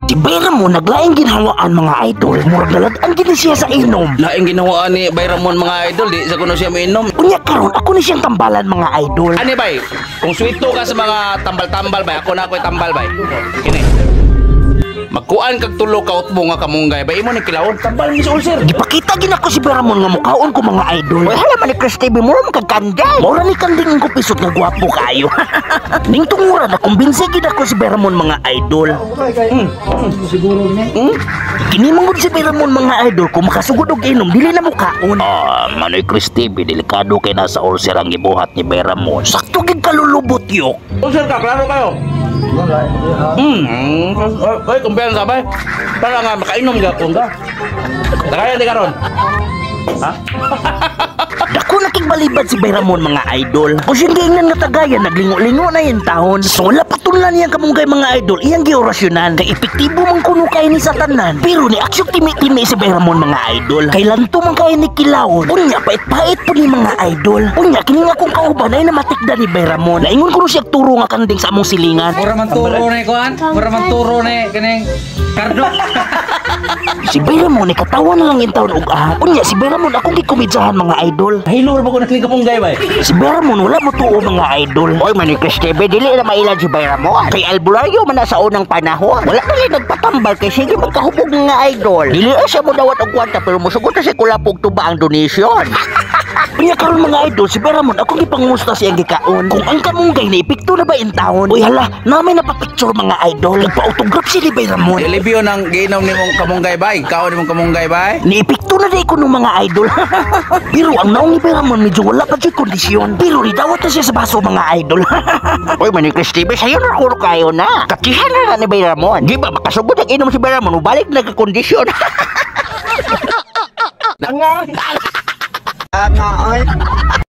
Si Bayramon naglaing ginhawaan mga idol. Murag daladaan gini siya sa inom. Laing ginawaan ni Bayramon mga idol, di sa kuno siya mainom. Unya karon ako ni siyang tambalan mga idol. Ani bay, kung sweeto ka sa mga tambal-tambal bay, ako na ako'y tambal bay. Kini. Magkuan kag tulo ka utbo nga kamunggay bay, imo ni kilawon tambal ni ulcer. Gipakita gin ako si Bayramon nga mukhaon ko mga idol. Wala hala man ni Chris TV mo kag kanday. Mura ni kanding ko pisot nga gwapo kayo. Ning tungura na kumbinsi gid ako si Bayramon mga idol. Siguro niya. Kini mangod si Bayramon mga idol kung makasugod og inom dili na mukaon. Manoy Chris TV delikado kay nasa ulcer ang gibuhat ni Bayramon. Sakto gid kalulubot yok. Ulcer ka, klaro kayo. Ay, kumpiyansa ba? Para nga makainom ka kung ka. Nakaya di karon. Ha? Dako nakigbalibad si Bayramon mga idol. Kung siya ganyan nga tagayan, naglingo-lingo na yung taon. So wala patulan niyang kamunggay mga idol, iyang giorasyonan. Kay epektibo mang kuno kay ni sa tanan. Pero ni aksyon timi-timi si Bayramon mga idol. Kailan to man kay ni kilawon. Unya, pait-pait po ni mga idol. Unya, kini nga kong kauban ay namatikda ni Bayramon. Naingon ko siya turo nga kanding sa among silingan. Mura man turo na kuan. Mura man turo na kaning kardo. Si Bayramon ay katawan na lang yung taon og ahak. Unya, si Bayramon akong gikumidsahan mga idol. Hilor ba ko nakling kapunggay bay? Si Bayramon wala mo tuo mga idol. Oy man ni Chris TV dili na mailan si Bayramon. Kay Albularyo man na sa unang panahon. Wala na rin nagpatambal kay sige magkahubog nga idol. Dili siya mo dawat og kwarta pero musugot na si kulapog tuba ang donation. Kanya karon mga idol si Bayramon ako gipangusta siyang gikaon. Kung ang kamunggay na epekto na ba in taon? Uy hala, namay napapicture mga idol. Nagpa-autograph si Bayramon. Ilibyo ng giinom ni mong kamunggay bay, kaon ni mong kamunggay bay. Ni epekto na ko ng mga idol. Pero ang naong ni Bayramon medyo wala pa siya kondisyon. Pero ridawat na siya sa baso mga idol. Uy man ni Chris TV sayo na kuro kayo na. Katihan na ni Bayramon. Di ba makasugod ang inom si Bayramon balik na kondisyon. Nga.